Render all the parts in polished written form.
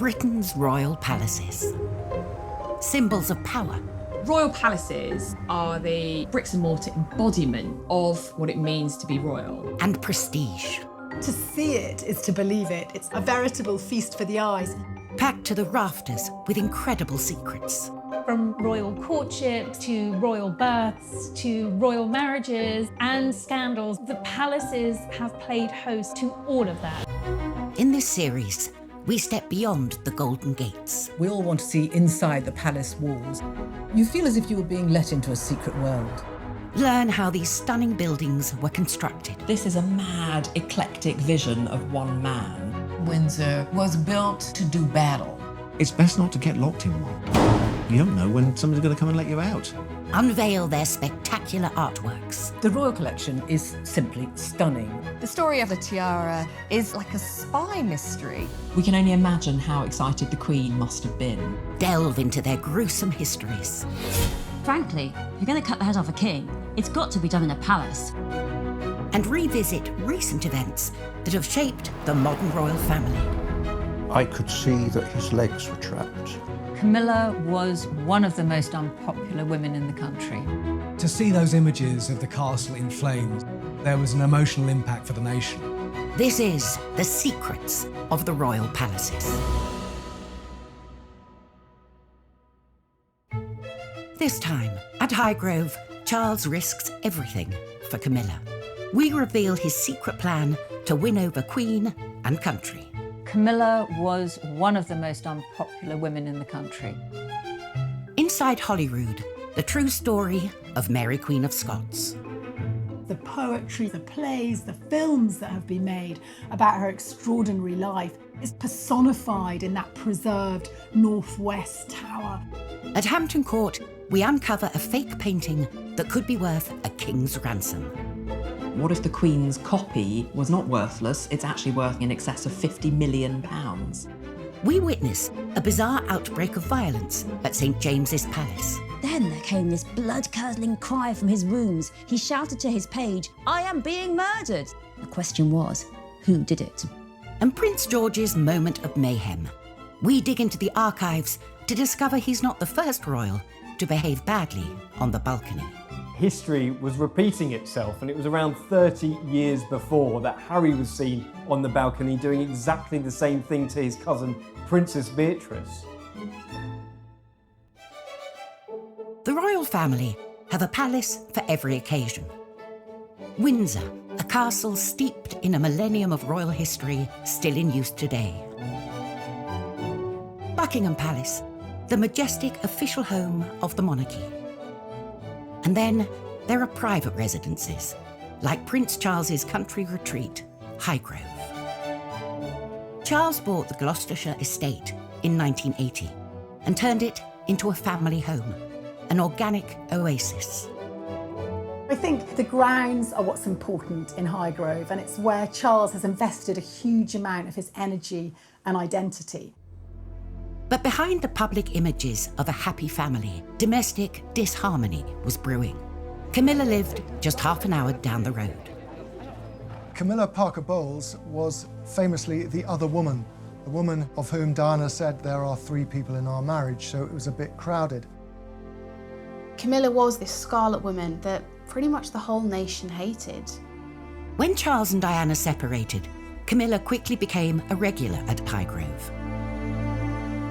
Britain's royal palaces. Symbols of power. Royal palaces are the bricks and mortar embodiment of what it means to be royal. And prestige. To see it is to believe it. It's a veritable feast for the eyes. Packed to the rafters with incredible secrets. From royal courtships to royal births to royal marriages and scandals, the palaces have played host to all of that. In this series, we step beyond the Golden Gates. We all want to see inside the palace walls. You feel as if you were being let into a secret world. Learn how these stunning buildings were constructed. This is a mad, eclectic vision of one man. Windsor was built to do battle. It's best not to get locked in one. You don't know when somebody's going to come and let you out. Unveil their spectacular artworks. The royal collection is simply stunning. The story of the tiara is like a spy mystery. We can only imagine how excited the Queen must have been. Delve into their gruesome histories. Frankly, if you're going to cut the head off a king, it's got to be done in a palace. And revisit recent events that have shaped the modern royal family. I could see that his legs were trapped. Camilla was one of the most unpopular women in the country. To see those images of the castle in flames, there was an emotional impact for the nation. This is The Secrets of the Royal Palaces. This time, at Highgrove, Charles risks everything for Camilla. We reveal his secret plan to win over Queen and country. Camilla was one of the most unpopular women in the country. Inside Holyrood, the true story of Mary Queen of Scots. The poetry, the plays, the films that have been made about her extraordinary life is personified in that preserved northwest tower. At Hampton Court, we uncover a fake painting that could be worth a king's ransom. What if the Queen's copy was not worthless, it's actually worth in excess of £50 million? We witness a bizarre outbreak of violence at St. James's Palace. Then there came this blood-curdling cry from his rooms. He shouted to his page, "I am being murdered!" The question was, who did it? And Prince George's moment of mayhem. We dig into the archives to discover he's not the first royal to behave badly on the balcony. History was repeating itself, and it was around 30 years before that Harry was seen on the balcony doing exactly the same thing to his cousin, Princess Beatrice. The royal family have a palace for every occasion. Windsor, a castle steeped in a millennium of royal history, still in use today. Buckingham Palace, the majestic official home of the monarchy. And then there are private residences, like Prince Charles's country retreat, Highgrove. Charles bought the Gloucestershire estate in 1980 and turned it into a family home, an organic oasis. I think the grounds are what's important in Highgrove, and it's where Charles has invested a huge amount of his energy and identity. But behind the public images of a happy family, domestic disharmony was brewing. Camilla lived just half an hour down the road. Camilla Parker Bowles was famously the other woman, the woman of whom Diana said, "There are 3 people in our marriage," so it was a bit crowded. Camilla was this scarlet woman that pretty much the whole nation hated. When Charles and Diana separated, Camilla quickly became a regular at Highgrove.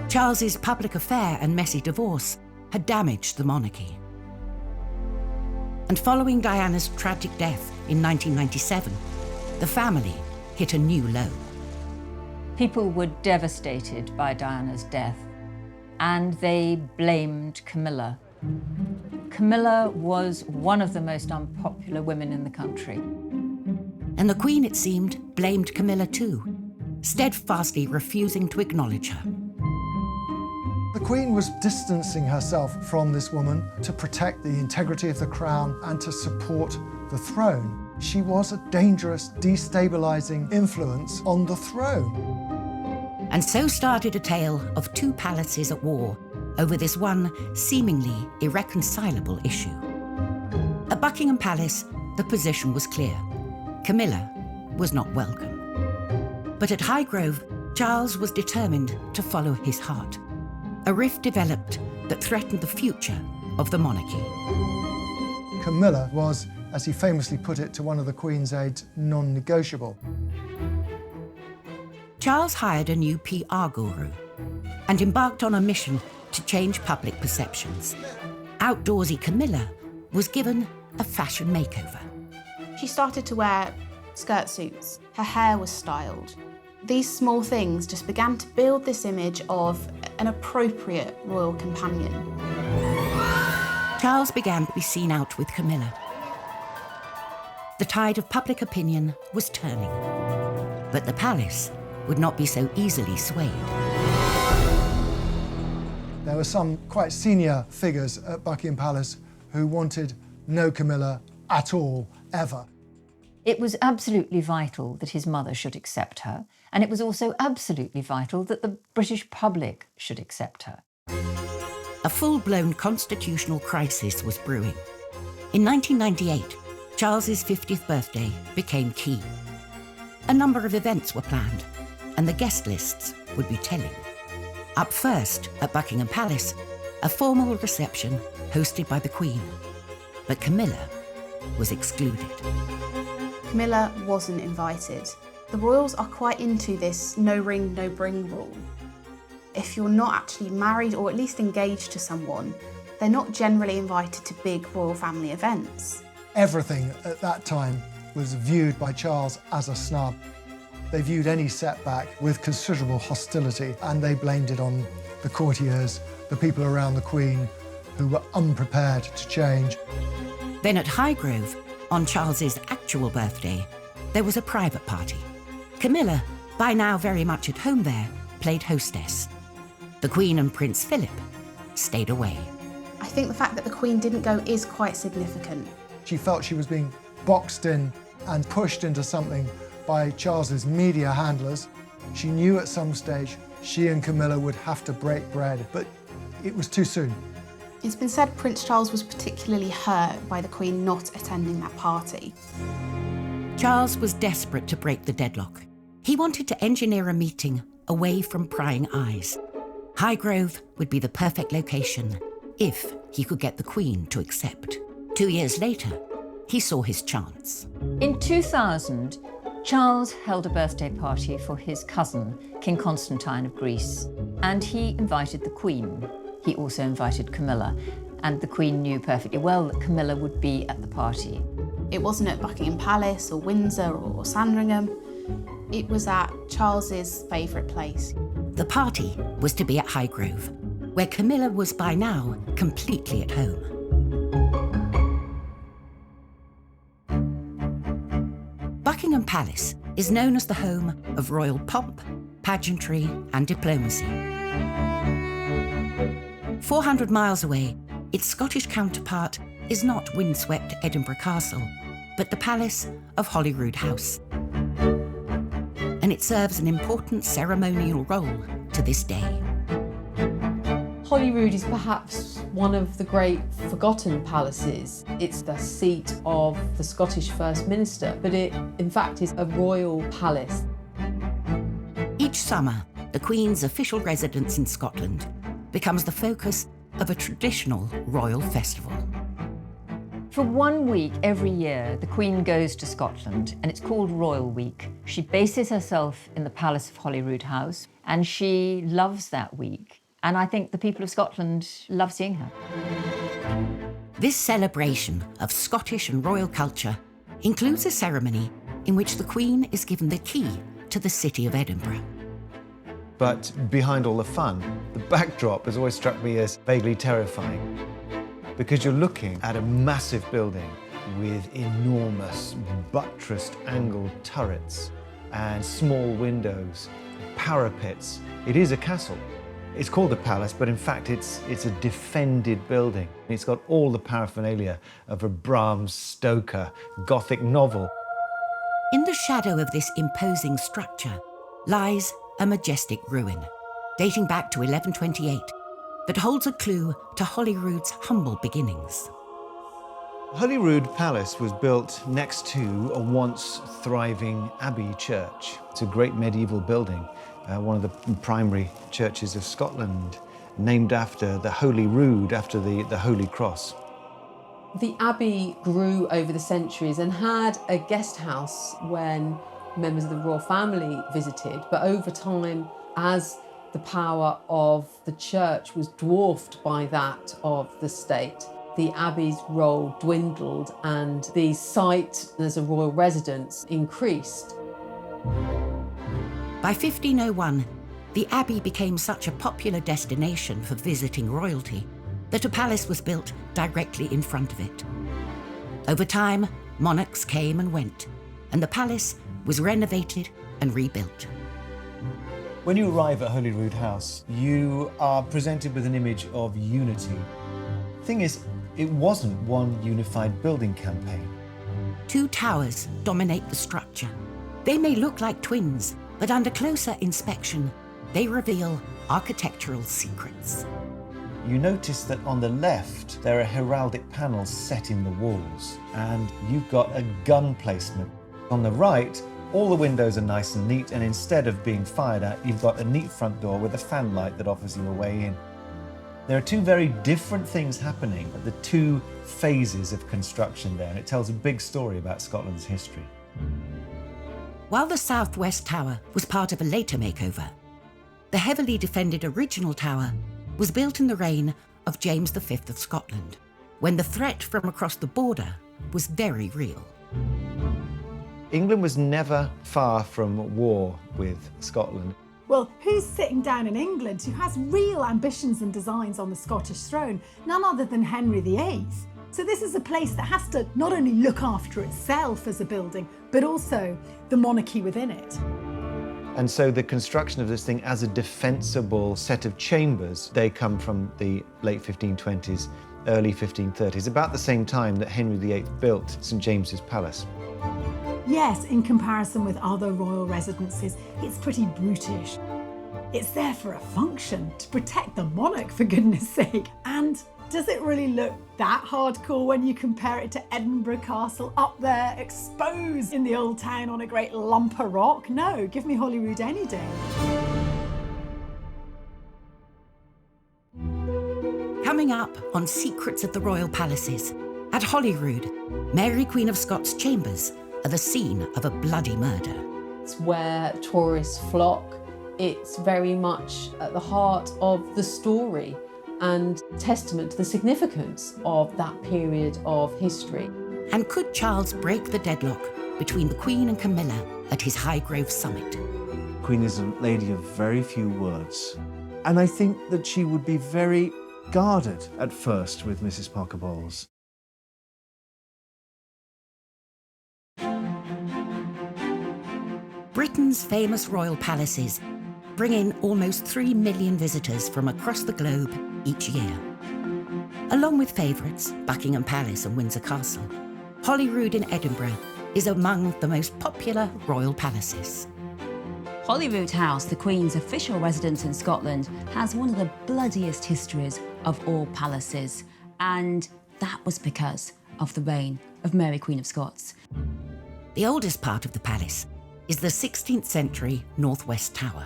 Charles's public affair and messy divorce had damaged the monarchy. And following Diana's tragic death in 1997, the family hit a new low. People were devastated by Diana's death, and they blamed Camilla. Camilla was one of the most unpopular women in the country. And the Queen, it seemed, blamed Camilla too, steadfastly refusing to acknowledge her. The Queen was distancing herself from this woman to protect the integrity of the crown and to support the throne. She was a dangerous, destabilizing influence on the throne. And so started a tale of 2 palaces at war over this one seemingly irreconcilable issue. At Buckingham Palace, the position was clear. Camilla was not welcome. But at Highgrove, Charles was determined to follow his heart. A rift developed that threatened the future of the monarchy. Camilla was, as he famously put it to one of the Queen's aides, non-negotiable. Charles hired a new PR guru and embarked on a mission to change public perceptions. Outdoorsy Camilla was given a fashion makeover. She started to wear skirt suits. Her hair was styled. These small things just began to build this image of an appropriate royal companion. Charles began to be seen out with Camilla. The tide of public opinion was turning, but the palace would not be so easily swayed. There were some quite senior figures at Buckingham Palace who wanted no Camilla at all, ever. It was absolutely vital that his mother should accept her, and it was also absolutely vital that the British public should accept her. A full-blown constitutional crisis was brewing. In 1998, Charles's 50th birthday became key. A number of events were planned, and the guest lists would be telling. Up first, at Buckingham Palace, a formal reception hosted by the Queen. But Camilla was excluded. Camilla wasn't invited. The royals are quite into this no ring, no bring rule. If you're not actually married or at least engaged to someone, they're not generally invited to big royal family events. Everything at that time was viewed by Charles as a snub. They viewed any setback with considerable hostility, and they blamed it on the courtiers, the people around the Queen, who were unprepared to change. Then at Highgrove, on Charles's actual birthday, there was a private party. Camilla, by now very much at home there, played hostess. The Queen and Prince Philip stayed away. I think the fact that the Queen didn't go is quite significant. She felt she was being boxed in and pushed into something by Charles's media handlers. She knew at some stage she and Camilla would have to break bread, but it was too soon. It's been said Prince Charles was particularly hurt by the Queen not attending that party. Charles was desperate to break the deadlock. He wanted to engineer a meeting away from prying eyes. Highgrove would be the perfect location if he could get the Queen to accept. 2 years later, he saw his chance. In 2000, Charles held a birthday party for his cousin, King Constantine of Greece, and he invited the Queen. He also invited Camilla, and the Queen knew perfectly well that Camilla would be at the party. It wasn't at Buckingham Palace or Windsor or Sandringham. It was at Charles's favourite place. The party was to be at Highgrove, where Camilla was by now completely at home. Buckingham Palace is known as the home of royal pomp, pageantry, and diplomacy. 400 miles away, its Scottish counterpart is not windswept Edinburgh Castle, but the Palace of Holyrood House. And it serves an important ceremonial role to this day. Holyrood is perhaps one of the great forgotten palaces. It's the seat of the Scottish First Minister, but it, in fact, is a royal palace. Each summer, the Queen's official residence in Scotland becomes the focus of a traditional royal festival. For 1 week every year, the Queen goes to Scotland, and it's called Royal Week. She bases herself in the Palace of Holyrood House, and she loves that week. And I think the people of Scotland love seeing her. This celebration of Scottish and royal culture includes a ceremony in which the Queen is given the key to the city of Edinburgh. But behind all the fun, the backdrop has always struck me as vaguely terrifying, because you're looking at a massive building with enormous buttressed angled turrets and small windows, parapets. It is a castle. It's called the palace, but in fact it's a defended building. It's got all the paraphernalia of a Bram Stoker Gothic novel. In the shadow of this imposing structure lies a majestic ruin, dating back to 1128, that holds a clue to Holyrood's humble beginnings. Holyrood Palace was built next to a once thriving abbey church. It's a great medieval building one of the primary churches of Scotland, named after the Holy Rood, after the Holy Cross. The abbey grew over the centuries and had a guest house when members of the royal family visited, but over time, as the power of the church was dwarfed by that of the state, the abbey's role dwindled and the site as a royal residence increased. By 1501, the abbey became such a popular destination for visiting royalty that a palace was built directly in front of it. Over time, monarchs came and went, and the palace was renovated and rebuilt. When you arrive at Holyrood House, you are presented with an image of unity. Thing is, it wasn't one unified building campaign. Two towers dominate the structure. They may look like twins, but under closer inspection, they reveal architectural secrets. You notice that on the left, there are heraldic panels set in the walls, and you've got a gun placement. On the right, all the windows are nice and neat, and instead of being fired at, you've got a neat front door with a fan light that offers you a way in. There are two very different things happening at the two phases of construction there, and it tells a big story about Scotland's history. While the southwest tower was part of a later makeover, the heavily defended original tower was built in the reign of James V of Scotland, when the threat from across the border was very real. England was never far from war with Scotland. Well, who's sitting down in England who has real ambitions and designs on the Scottish throne? None other than Henry VIII. So this is a place that has to not only look after itself as a building, but also the monarchy within it. And so the construction of this thing as a defensible set of chambers, they come from the late 1520s, early 1530s, about the same time that Henry VIII built St James's Palace. Yes, in comparison with other royal residences, it's pretty brutish. It's there for a function, to protect the monarch, for goodness sake. And does it really look that hardcore when you compare it to Edinburgh Castle up there, exposed in the old town on a great lump of rock? No, give me Holyrood any day. Coming up on Secrets of the Royal Palaces, at Holyrood, Mary Queen of Scots' chambers are the scene of a bloody murder. It's where tourists flock. It's very much at the heart of the story and testament to the significance of that period of history. And could Charles break the deadlock between the Queen and Camilla at his Highgrove summit? The Queen is a lady of very few words. And I think that she would be very guarded at first with Mrs. Parker Bowles. Britain's famous royal palaces bring in almost 3 million visitors from across the globe each year. Along with favourites, Buckingham Palace and Windsor Castle, Holyrood in Edinburgh is among the most popular royal palaces. Holyrood House, the Queen's official residence in Scotland, has one of the bloodiest histories of all palaces, and that was because of the reign of Mary Queen of Scots. The oldest part of the palace is the 16th century Northwest Tower.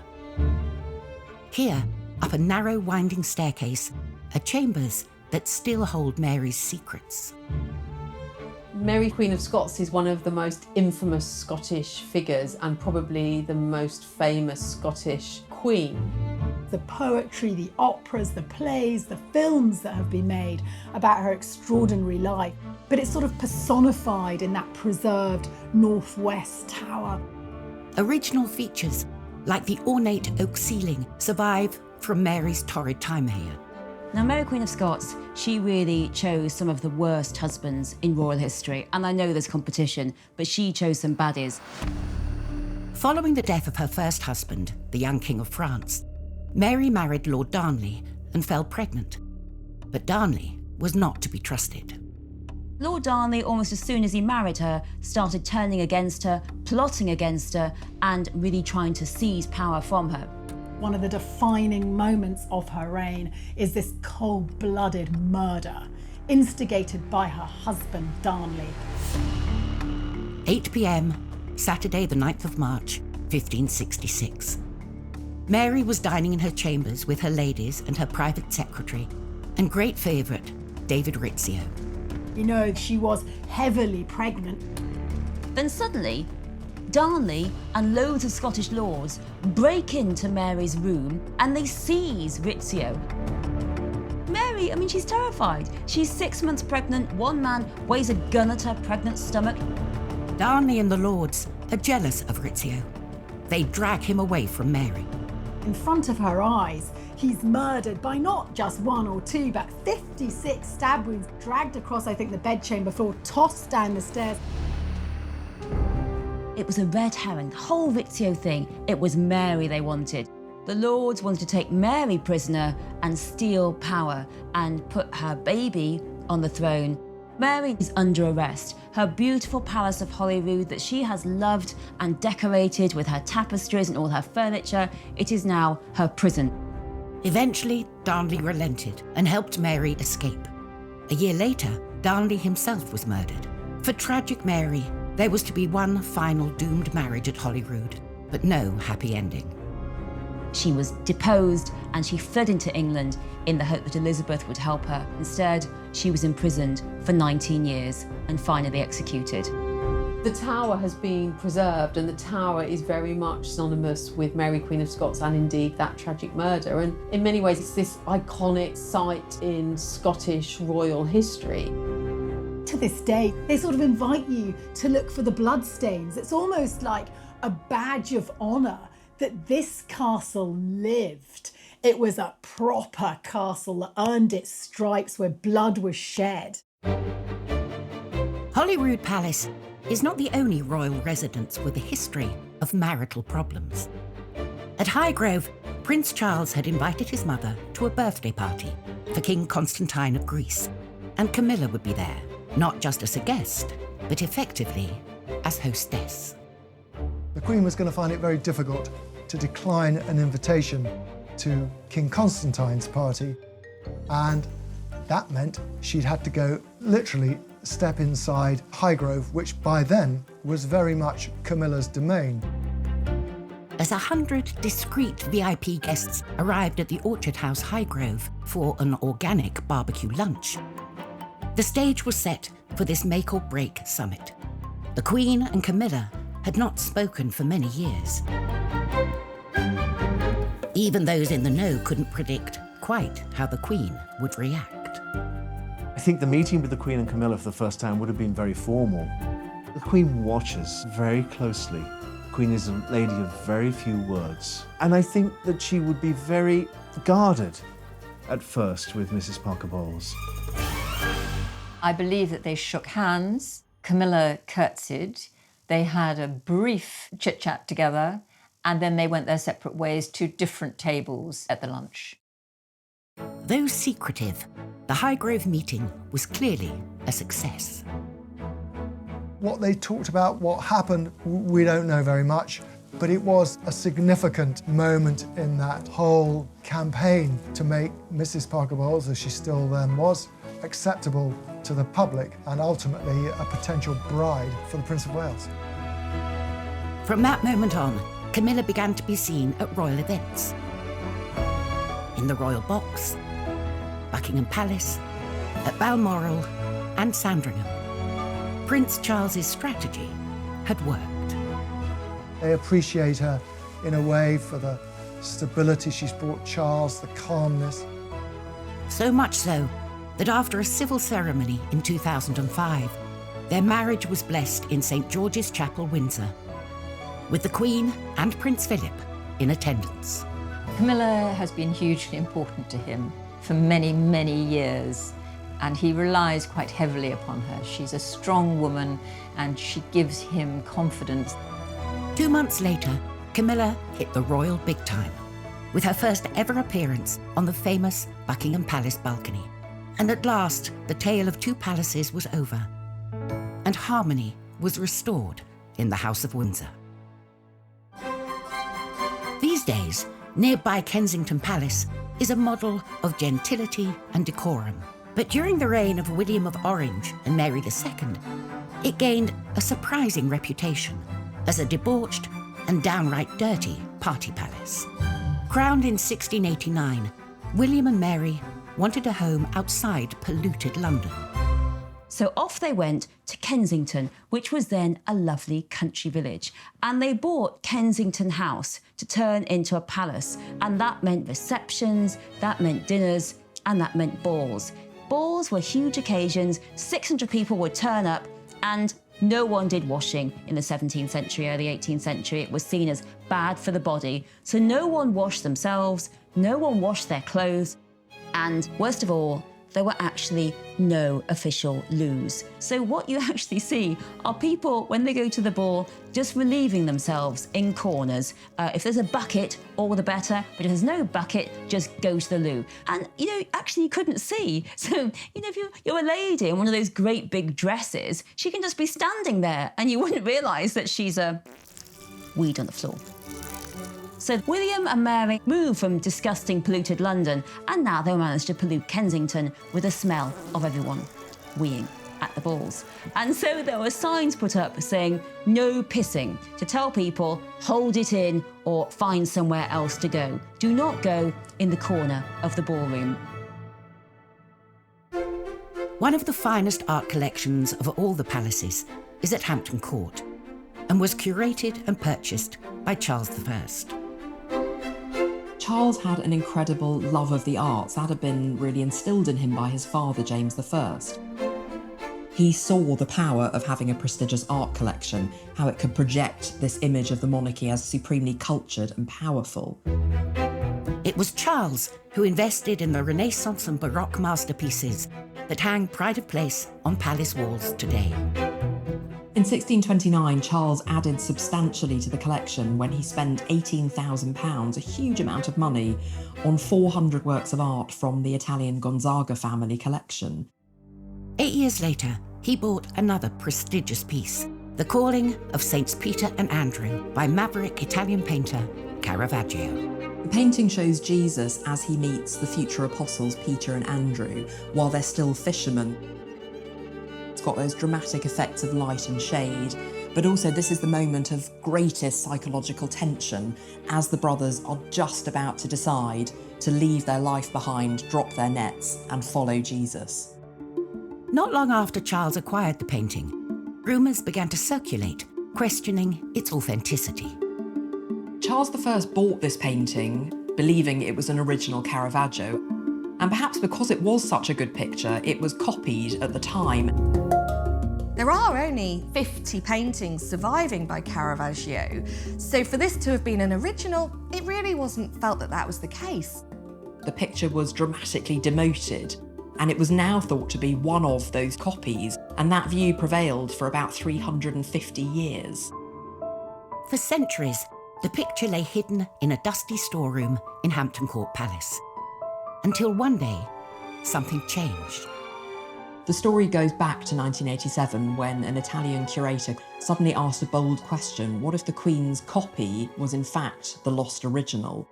Here, up a narrow winding staircase, are chambers that still hold Mary's secrets. Mary Queen of Scots is one of the most infamous Scottish figures and probably the most famous Scottish queen. The poetry, the operas, the plays, the films that have been made about her extraordinary life, but it's sort of personified in that preserved Northwest Tower. Original features, like the ornate oak ceiling, survive from Mary's torrid time here. Now, Mary Queen of Scots, she really chose some of the worst husbands in royal history, and I know there's competition, but she chose some baddies. Following the death of her first husband, the young King of France, Mary married Lord Darnley and fell pregnant. But Darnley was not to be trusted. Lord Darnley, almost as soon as he married her, started turning against her, plotting against her, and really trying to seize power from her. One of the defining moments of her reign is this cold-blooded murder, instigated by her husband, Darnley. 8 p.m, Saturday the 9th of March, 1566. Mary was dining in her chambers with her ladies and her private secretary and great favourite, David Rizzio. You know, she was heavily pregnant. Then suddenly, Darnley and loads of Scottish lords break into Mary's room and they seize Rizzio. Mary, she's terrified. She's 6 months pregnant, one man weighs a gun at her pregnant stomach. Darnley and the lords are jealous of Rizzio. They drag him away from Mary. In front of her eyes, he's murdered by not just 1 or 2, but 56 stab wounds, dragged across, I think, the bedchamber floor, tossed down the stairs. It was a red herring, the whole Rizzio thing. It was Mary they wanted. The lords wanted to take Mary prisoner and steal power and put her baby on the throne. Mary is under arrest. Her beautiful palace of Holyrood that she has loved and decorated with her tapestries and all her furniture, it is now her prison. Eventually, Darnley relented and helped Mary escape. A year later, Darnley himself was murdered. For tragic Mary, there was to be one final doomed marriage at Holyrood, but no happy ending. She was deposed and she fled into England in the hope that Elizabeth would help her. Instead, she was imprisoned for 19 years and finally executed. The Tower has been preserved, and the Tower is very much synonymous with Mary, Queen of Scots, and indeed that tragic murder. And in many ways, it's this iconic site in Scottish royal history. To this day, they sort of invite you to look for the bloodstains. It's almost like a badge of honour that this castle lived. It was a proper castle that earned its stripes where blood was shed. Holyrood Palace is not the only royal residence with a history of marital problems. At Highgrove, Prince Charles had invited his mother to a birthday party for King Constantine of Greece, and Camilla would be there, not just as a guest, but effectively as hostess. The Queen was going to find it very difficult to decline an invitation to King Constantine's party, and that meant she'd had to go literally step inside Highgrove, which by then was very much Camilla's domain. As 100 discreet VIP guests arrived at the Orchard House Highgrove for an organic barbecue lunch, the stage was set for this make-or-break summit. The Queen and Camilla had not spoken for many years. Even those in the know couldn't predict quite how the Queen would react. I think the meeting with the Queen and Camilla for the first time would have been very formal. The Queen watches very closely. The Queen is a lady of very few words. And I think that she would be very guarded at first with Mrs. Parker Bowles. I believe that they shook hands. Camilla curtsied. They had a brief chit-chat together, and then they went their separate ways to different tables at the lunch. Though secretive, the Highgrove meeting was clearly a success. What they talked about, what happened, we don't know very much, but it was a significant moment in that whole campaign to make Mrs. Parker Bowles, as she still then was, acceptable to the public and ultimately a potential bride for the Prince of Wales. From that moment on, Camilla began to be seen at royal events. In the Royal Box, Buckingham Palace, at Balmoral and Sandringham. Prince Charles's strategy had worked. They appreciate her in a way for the stability she's brought Charles, the calmness. So much so that after a civil ceremony in 2005, their marriage was blessed in St. George's Chapel, Windsor, with the Queen and Prince Philip in attendance. Camilla has been hugely important to him for many, many years, and he relies quite heavily upon her. She's a strong woman, and she gives him confidence. 2 months later, Camilla hit the royal big time, with her first ever appearance on the famous Buckingham Palace balcony. And at last, the tale of two palaces was over, and harmony was restored in the House of Windsor. These days, nearby Kensington Palace is a model of gentility and decorum. But during the reign of William of Orange and Mary II, it gained a surprising reputation as a debauched and downright dirty party palace. Crowned in 1689, William and Mary wanted a home outside polluted London. So off they went to Kensington, which was then a lovely country village. And they bought Kensington House to turn into a palace. And that meant receptions, that meant dinners, and that meant balls. Balls were huge occasions, 600 people would turn up, and no one did washing in the 17th century, early 18th century. It was seen as bad for the body. So no one washed themselves, no one washed their clothes, and worst of all, there were actually no official loos. So what you actually see are people, when they go to the ball, just relieving themselves in corners. If there's a bucket, all the better, but if there's no bucket, just go to the loo. And, actually you couldn't see. So, if you're a lady in one of those great big dresses, she can just be standing there and you wouldn't realise that she's a weed on the floor. So William and Mary moved from disgusting, polluted London, and now they managed to pollute Kensington with the smell of everyone weeing at the balls. And so there were signs put up saying, no pissing, to tell people, hold it in or find somewhere else to go. Do not go in the corner of the ballroom. One of the finest art collections of all the palaces is at Hampton Court and was curated and purchased by Charles I. Charles had an incredible love of the arts. That had been really instilled in him by his father, James I. He saw the power of having a prestigious art collection, how it could project this image of the monarchy as supremely cultured and powerful. It was Charles who invested in the Renaissance and Baroque masterpieces that hang pride of place on palace walls today. In 1629, Charles added substantially to the collection when he spent £18,000, a huge amount of money, on 400 works of art from the Italian Gonzaga family collection. 8 years later, he bought another prestigious piece, The Calling of Saints Peter and Andrew by maverick Italian painter Caravaggio. The painting shows Jesus as he meets the future apostles Peter and Andrew while they're still fishermen. It's got those dramatic effects of light and shade, but also this is the moment of greatest psychological tension as the brothers are just about to decide to leave their life behind, drop their nets, and follow Jesus. Not long after Charles acquired the painting, rumours began to circulate, questioning its authenticity. Charles I bought this painting, believing it was an original Caravaggio, and perhaps because it was such a good picture, it was copied at the time. There are only 50 paintings surviving by Caravaggio, so for this to have been an original, it really wasn't felt that that was the case. The picture was dramatically demoted, and it was now thought to be one of those copies, and that view prevailed for about 350 years. For centuries, the picture lay hidden in a dusty storeroom in Hampton Court Palace. Until one day, something changed. The story goes back to 1987 when an Italian curator suddenly asked a bold question: what if the Queen's copy was in fact the lost original?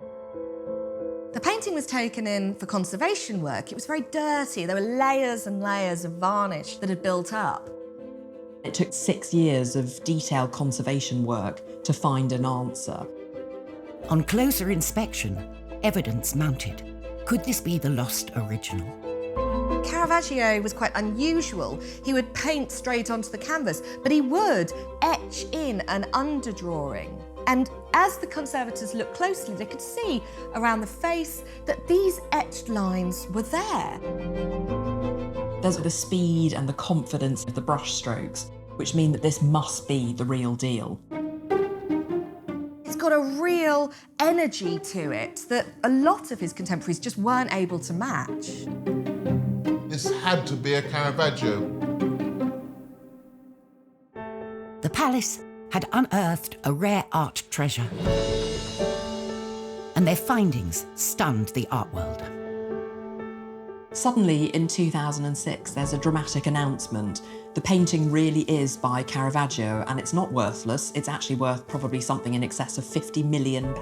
The painting was taken in for conservation work. It was very dirty. There were layers and layers of varnish that had built up. It took 6 years of detailed conservation work to find an answer. On closer inspection, evidence mounted. Could this be the lost original? Caravaggio was quite unusual. He would paint straight onto the canvas, but he would etch in an underdrawing. And as the conservators looked closely, they could see around the face that these etched lines were there. There's the speed and the confidence of the brush strokes, which mean that this must be the real deal. It's got a real energy to it that a lot of his contemporaries just weren't able to match. This had to be a Caravaggio. The palace had unearthed a rare art treasure, and their findings stunned the art world. Suddenly, in 2006, there's a dramatic announcement. The painting really is by Caravaggio, and it's not worthless. It's actually worth probably something in excess of £50 million.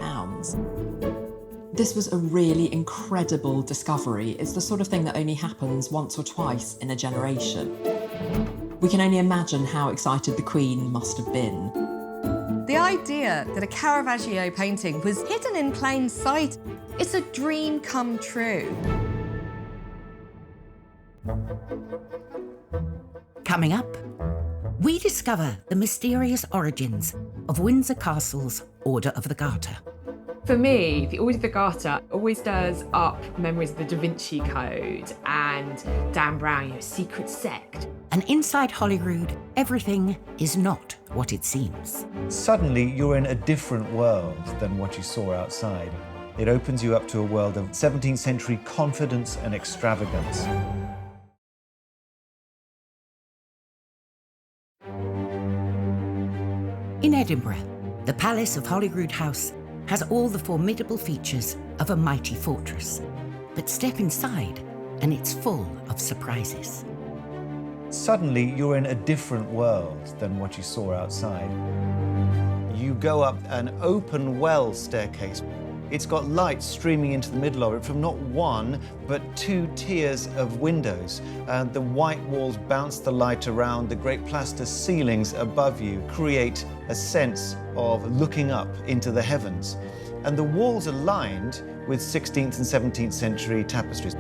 This was a really incredible discovery. It's the sort of thing that only happens once or twice in a generation. We can only imagine how excited the Queen must have been. The idea that a Caravaggio painting was hidden in plain sight, it's a dream come true. Coming up, we discover the mysterious origins of Windsor Castle's Order of the Garter. For me, the Order of the Garter always stirs up memories of the Da Vinci Code and Dan Brown, secret sect. And inside Holyrood, everything is not what it seems. Suddenly, you're in a different world than what you saw outside. It opens you up to a world of 17th century confidence and extravagance. In Edinburgh, the Palace of Holyrood House has all the formidable features of a mighty fortress. But step inside, and it's full of surprises. Suddenly, you're in a different world than what you saw outside. You go up an open well staircase. It's got light streaming into the middle of it from not one, but 2 tiers of windows. The white walls bounce the light around. The great plaster ceilings above you create a sense of looking up into the heavens. And the walls are lined with 16th and 17th century tapestries.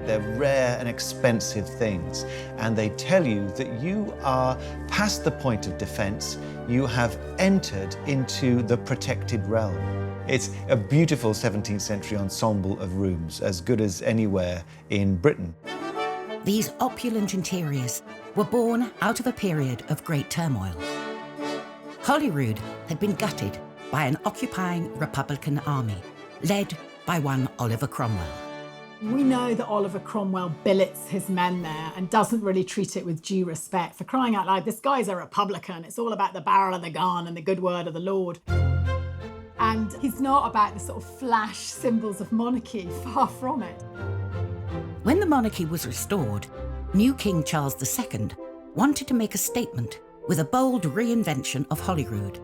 They're rare and expensive things, and they tell you that you are past the point of defense. You have entered into the protected realm. It's a beautiful 17th century ensemble of rooms, as good as anywhere in Britain. These opulent interiors were born out of a period of great turmoil. Holyrood had been gutted by an occupying Republican army, led by one Oliver Cromwell. We know that Oliver Cromwell billets his men there and doesn't really treat it with due respect. For crying out loud, this guy's a Republican. It's all about the barrel of the gun and the good word of the Lord. And he's not about the sort of flash symbols of monarchy, far from it. When the monarchy was restored, new King Charles II wanted to make a statement with a bold reinvention of Holyrood,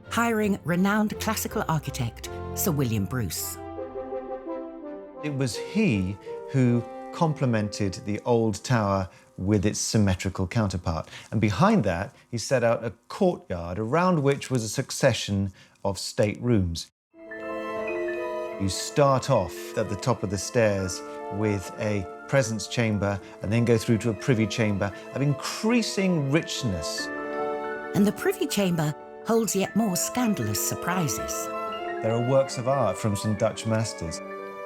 hiring renowned classical architect Sir William Bruce. It was he who complemented the old tower with its symmetrical counterpart. And behind that, he set out a courtyard around which was a succession of state rooms. You start off at the top of the stairs with a presence chamber and then go through to a privy chamber of increasing richness. And the privy chamber holds yet more scandalous surprises. There are works of art from some Dutch masters.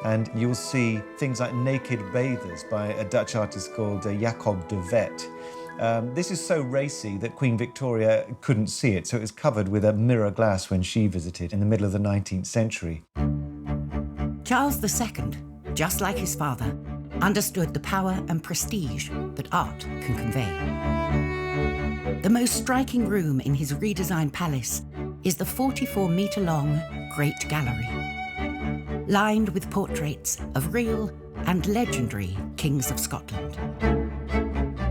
And you'll see things like naked bathers by a Dutch artist called Jacob de Vet. This is so racy that Queen Victoria couldn't see it, so it was covered with a mirror glass when she visited in the middle of the 19th century. Charles II, just like his father, understood the power and prestige that art can convey. The most striking room in his redesigned palace is the 44-metre-long Great Gallery, lined with portraits of real and legendary kings of Scotland.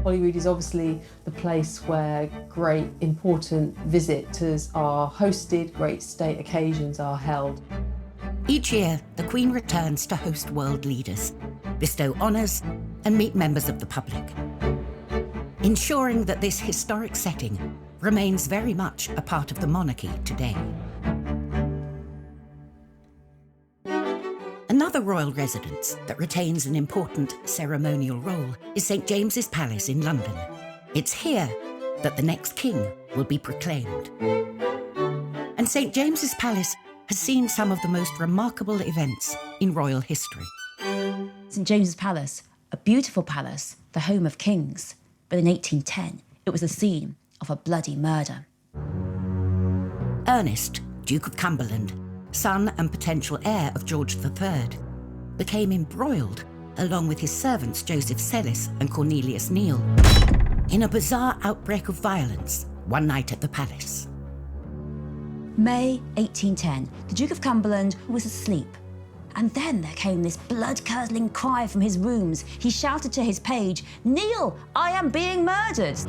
Holyrood is obviously the place where great important visitors are hosted, great state occasions are held. Each year, the Queen returns to host world leaders, bestow honours and meet members of the public, ensuring that this historic setting remains very much a part of the monarchy today. Another royal residence that retains an important ceremonial role is St James's Palace in London. It's here that the next king will be proclaimed. And St James's Palace has seen some of the most remarkable events in royal history. St James's Palace, a beautiful palace, the home of kings. But in 1810, it was the scene of a bloody murder. Ernest, Duke of Cumberland, son and potential heir of George III, became embroiled, along with his servants Joseph Sellis and Cornelius Neil, in a bizarre outbreak of violence one night at the palace. May 1810, the Duke of Cumberland was asleep. And then there came this blood-curdling cry from his rooms. He shouted to his page, "Neil, I am being murdered!"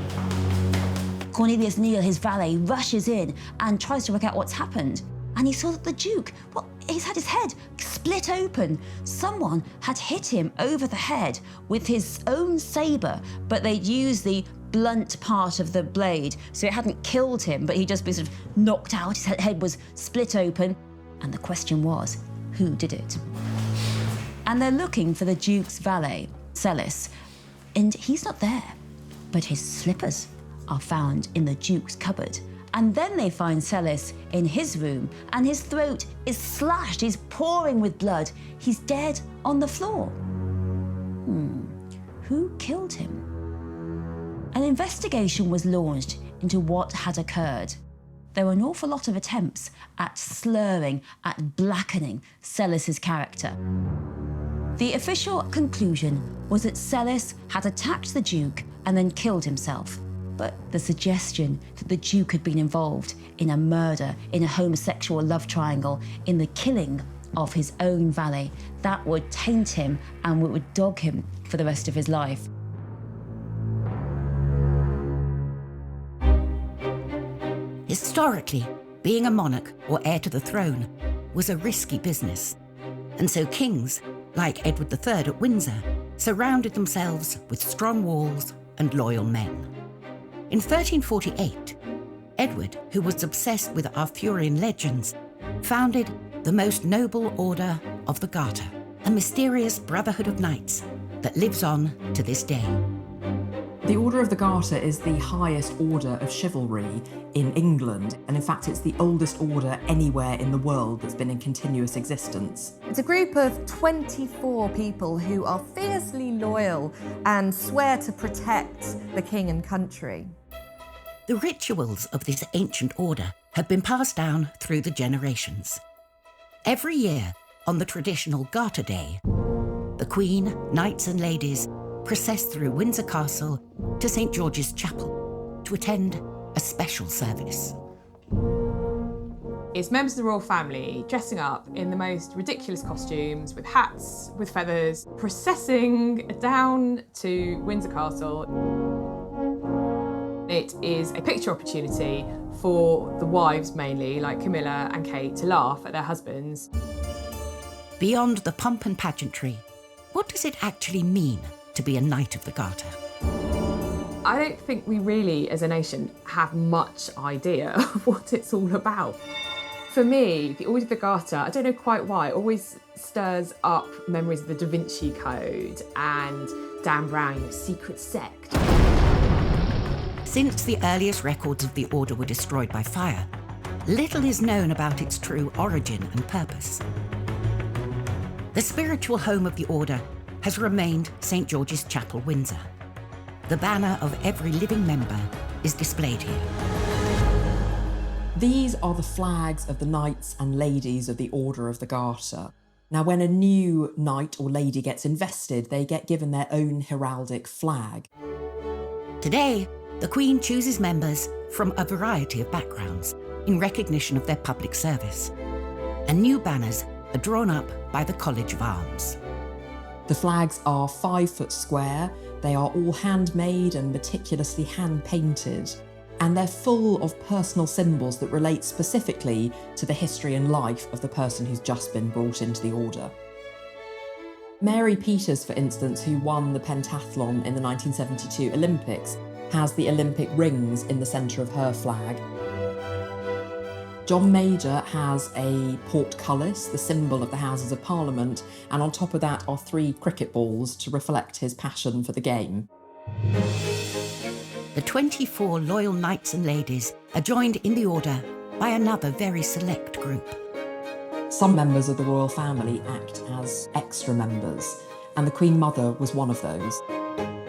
Cornelius Neil, his valet, rushes in and tries to work out what's happened. And he saw that the Duke, well, he's had his head split open. Someone had hit him over the head with his own sabre, but they'd used the blunt part of the blade, so it hadn't killed him, but he'd just been sort of knocked out. His head was split open. And the question was, who did it? And they're looking for the Duke's valet, Celis, and he's not there. But his slippers are found in the Duke's cupboard. And then they find Celis in his room, and his throat is slashed, he's pouring with blood. He's dead on the floor. Who killed him? An investigation was launched into what had occurred. There were an awful lot of attempts at slurring, at blackening Celis's character. The official conclusion was that Celis had attacked the Duke and then killed himself. But the suggestion that the Duke had been involved in a murder, in a homosexual love triangle, in the killing of his own valet, that would taint him and would dog him for the rest of his life. Historically, being a monarch or heir to the throne was a risky business. And so kings, like Edward III at Windsor, surrounded themselves with strong walls and loyal men. In 1348, Edward, who was obsessed with Arthurian legends, founded the most noble order of the Garter, a mysterious brotherhood of knights that lives on to this day. The Order of the Garter is the highest order of chivalry in England, and in fact it's the oldest order anywhere in the world that's been in continuous existence. It's a group of 24 people who are fiercely loyal and swear to protect the king and country. The rituals of this ancient order have been passed down through the generations. Every year, on the traditional Garter Day, the Queen, knights and ladies process through Windsor Castle to St. George's Chapel to attend a special service. It's members of the royal family dressing up in the most ridiculous costumes, with hats, with feathers, processing down to Windsor Castle. It is a picture opportunity for the wives mainly, like Camilla and Kate, to laugh at their husbands. Beyond the pomp and pageantry, what does it actually mean to be a Knight of the Garter? I don't think we really, as a nation, have much idea of what it's all about. For me, the Order of the Garter, I don't know quite why, it always stirs up memories of the Da Vinci Code and Dan Brown, secret sect. Since the earliest records of the order were destroyed by fire, little is known about its true origin and purpose. The spiritual home of the order has remained St. George's Chapel, Windsor. The banner of every living member is displayed here. These are the flags of the knights and ladies of the Order of the Garter. Now, when a new knight or lady gets invested, they get given their own heraldic flag. Today, the Queen chooses members from a variety of backgrounds in recognition of their public service. And new banners are drawn up by the College of Arms. The flags are 5 foot square, they are all handmade and meticulously hand-painted, and they're full of personal symbols that relate specifically to the history and life of the person who's just been brought into the order. Mary Peters, for instance, who won the pentathlon in the 1972 Olympics, has the Olympic rings in the centre of her flag. John Major has a portcullis, the symbol of the Houses of Parliament, and on top of that are 3 cricket balls to reflect his passion for the game. The 24 loyal knights and ladies are joined in the order by another very select group. Some members of the royal family act as extra members, and the Queen Mother was one of those.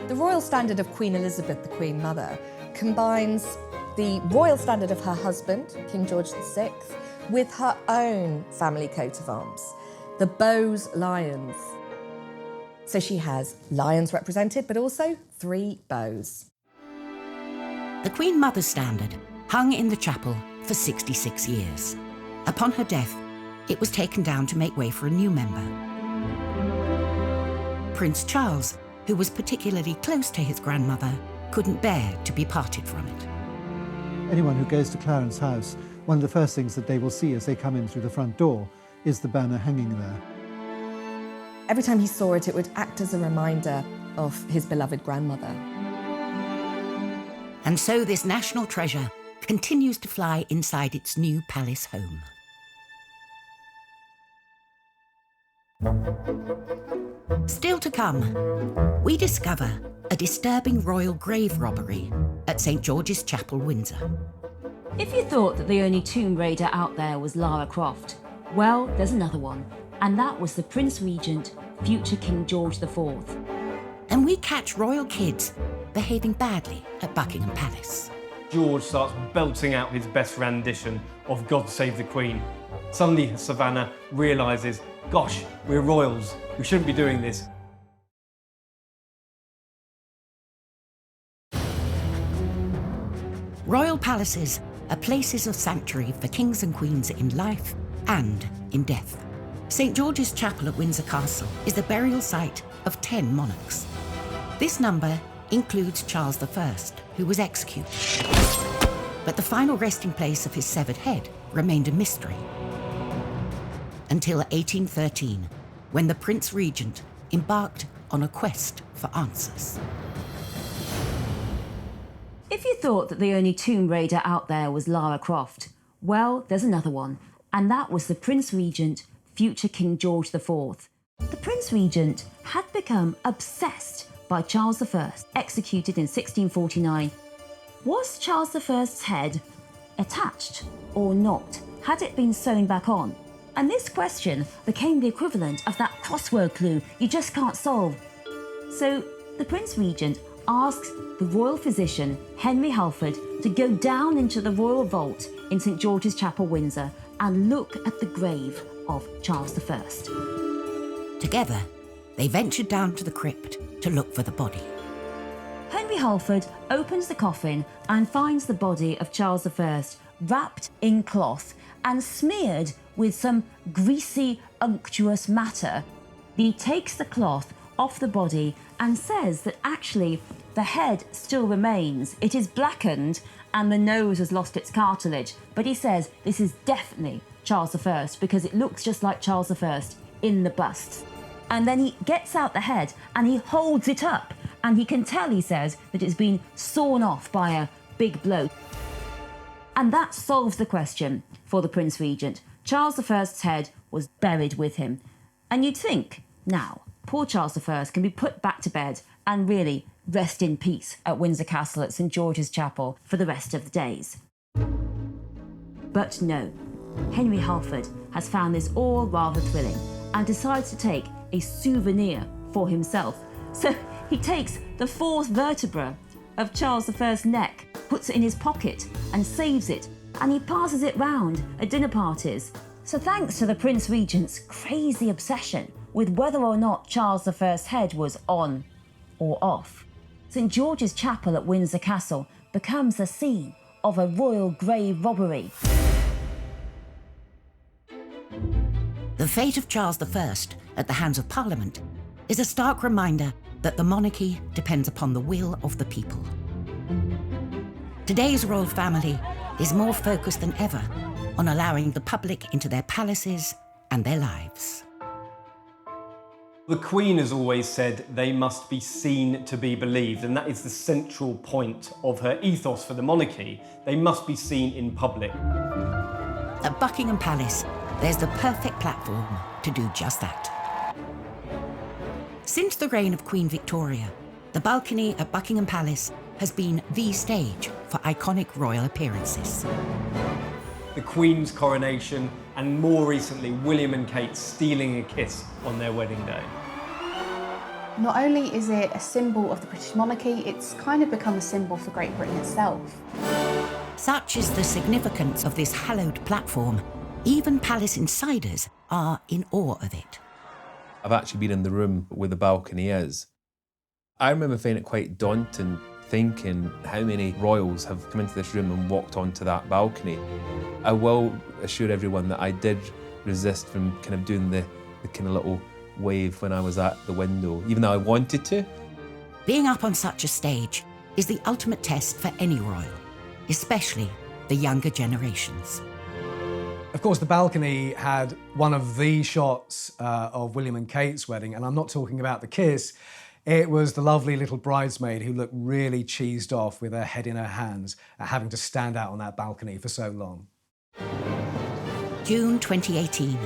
The royal standard of Queen Elizabeth, the Queen Mother, combines the royal standard of her husband, King George VI, with her own family coat of arms, the Bowes Lions. So she has lions represented, but also 3 bows. The Queen Mother's standard hung in the chapel for 66 years. Upon her death, it was taken down to make way for a new member. Prince Charles, who was particularly close to his grandmother, couldn't bear to be parted from it. Anyone who goes to Clarence House, one of the first things that they will see as they come in through the front door is the banner hanging there. Every time he saw it, it would act as a reminder of his beloved grandmother. And so this national treasure continues to fly inside its new palace home. Still to come, we discover a disturbing royal grave robbery at St George's Chapel, Windsor. If you thought that the only tomb raider out there was Lara Croft, well, there's another one, and that was the Prince Regent, future King George IV. And we catch royal kids behaving badly at Buckingham Palace. George starts belting out his best rendition of God Save the Queen. Suddenly Savannah realises, gosh, we're royals, we shouldn't be doing this. Royal palaces are places of sanctuary for kings and queens in life and in death. St George's Chapel at Windsor Castle is the burial site of 10 monarchs. This number includes Charles I, who was executed. But the final resting place of his severed head remained a mystery. Until 1813, when the Prince Regent embarked on a quest for answers. If you thought that the only tomb raider out there was Lara Croft, well, there's another one, and that was the Prince Regent, future King George IV. The Prince Regent had become obsessed by Charles I, executed in 1649. Was Charles I's head attached or not? Had it been sewn back on? And this question became the equivalent of that crossword clue you just can't solve. So the Prince Regent asks the royal physician, Henry Halford, to go down into the royal vault in St George's Chapel, Windsor, and look at the grave of Charles I. Together, they ventured down to the crypt to look for the body. Henry Halford opens the coffin and finds the body of Charles I wrapped in cloth and smeared with some greasy, unctuous matter. He takes the cloth off the body and says that actually the head still remains. It is blackened and the nose has lost its cartilage. But he says this is definitely Charles I because it looks just like Charles I in the bust. And then he gets out the head and he holds it up, and he can tell, he says, that it's been sawn off by a big blow. And that solves the question for the Prince Regent. Charles I's head was buried with him. And you'd think, now, poor Charles I can be put back to bed and really rest in peace at Windsor Castle at St George's Chapel for the rest of the days. But no, Henry Halford has found this all rather thrilling and decides to take a souvenir for himself. So he takes the fourth vertebra of Charles I's neck, puts it in his pocket and saves it, and he passes it round at dinner parties. So thanks to the Prince Regent's crazy obsession with whether or not Charles I's head was on or off, St George's Chapel at Windsor Castle becomes the scene of a royal grave robbery. The fate of Charles I at the hands of Parliament is a stark reminder that the monarchy depends upon the will of the people. Today's royal family is more focused than ever on allowing the public into their palaces and their lives. The Queen has always said they must be seen to be believed, and that is the central point of her ethos for the monarchy. They must be seen in public. At Buckingham Palace, there's the perfect platform to do just that. Since the reign of Queen Victoria, the balcony at Buckingham Palace has been the stage for iconic royal appearances. The Queen's coronation, and more recently, William and Kate stealing a kiss on their wedding day. Not only is it a symbol of the British monarchy, it's kind of become a symbol for Great Britain itself. Such is the significance of this hallowed platform, even palace insiders are in awe of it. I've actually been in the room where the balcony is. I remember finding it quite daunting, thinking how many royals have come into this room and walked onto that balcony. I will assure everyone that I did resist from kind of doing the kind of little wave when I was at the window, even though I wanted to. Being up on such a stage is the ultimate test for any royal, especially the younger generations. Of course, the balcony had one of the shots of William and Kate's wedding, and I'm not talking about the kiss. It was the lovely little bridesmaid who looked really cheesed off with her head in her hands at having to stand out on that balcony for so long. June 2018,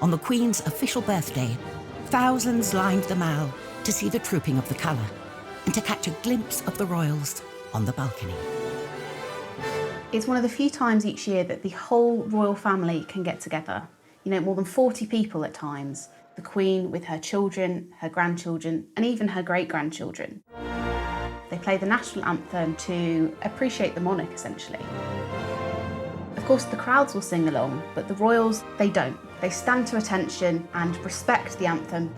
on the Queen's official birthday, thousands lined the Mall to see the trooping of the colour and to catch a glimpse of the royals on the balcony. It's one of the few times each year that the whole royal family can get together. You know, more than 40 people at times. The Queen with her children, her grandchildren, and even her great-grandchildren. They play the national anthem to appreciate the monarch, essentially. Of course, the crowds will sing along, but the royals, they don't. They stand to attention and respect the anthem.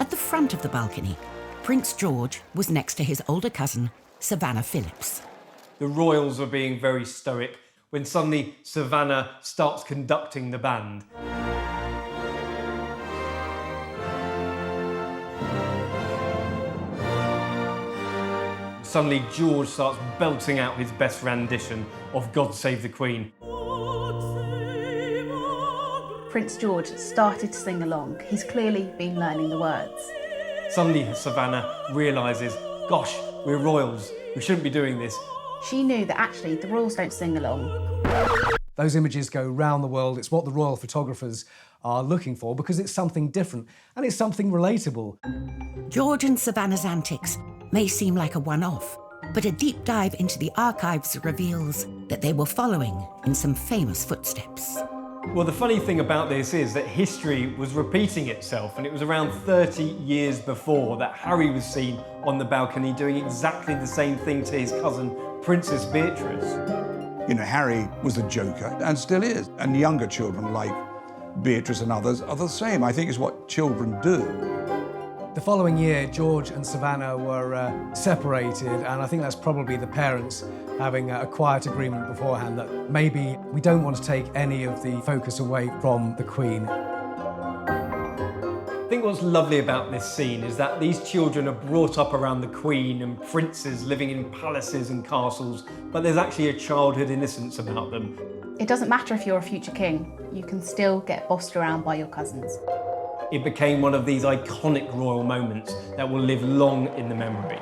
At the front of the balcony, Prince George was next to his older cousin, Savannah Phillips. The royals are being very stoic when suddenly Savannah starts conducting the band. Suddenly George starts belting out his best rendition of God Save the Queen. Prince George started to sing along. He's clearly been learning the words. Suddenly Savannah realises, gosh, we're royals, we shouldn't be doing this. She knew that actually the royals don't sing along. Those images go round the world. It's what the royal photographers are looking for because it's something different and it's something relatable. George and Savannah's antics may seem like a one-off, but a deep dive into the archives reveals that they were following in some famous footsteps. Well, the funny thing about this is that history was repeating itself, and it was around 30 years before that Harry was seen on the balcony doing exactly the same thing to his cousin, Princess Beatrice. You know, Harry was a joker, and still is, and younger children like Beatrice and others are the same. I think it's what children do. The following year, George and Savannah were separated, and I think that's probably the parents having a quiet agreement beforehand that maybe we don't want to take any of the focus away from the Queen. I think what's lovely about this scene is that these children are brought up around the Queen and princes living in palaces and castles, but there's actually a childhood innocence about them. It doesn't matter if you're a future king, you can still get bossed around by your cousins. It became one of these iconic royal moments that will live long in the memory.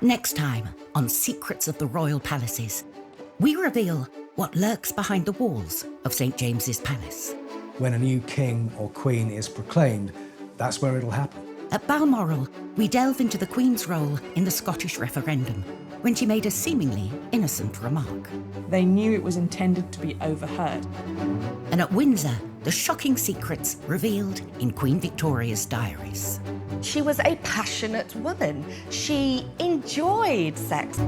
Next time on Secrets of the Royal Palaces, we reveal what lurks behind the walls of St. James's Palace. When a new king or queen is proclaimed, that's where it'll happen. At Balmoral, we delve into the Queen's role in the Scottish referendum, when she made a seemingly innocent remark. They knew it was intended to be overheard. And at Windsor, the shocking secrets revealed in Queen Victoria's diaries. She was a passionate woman. She enjoyed sex.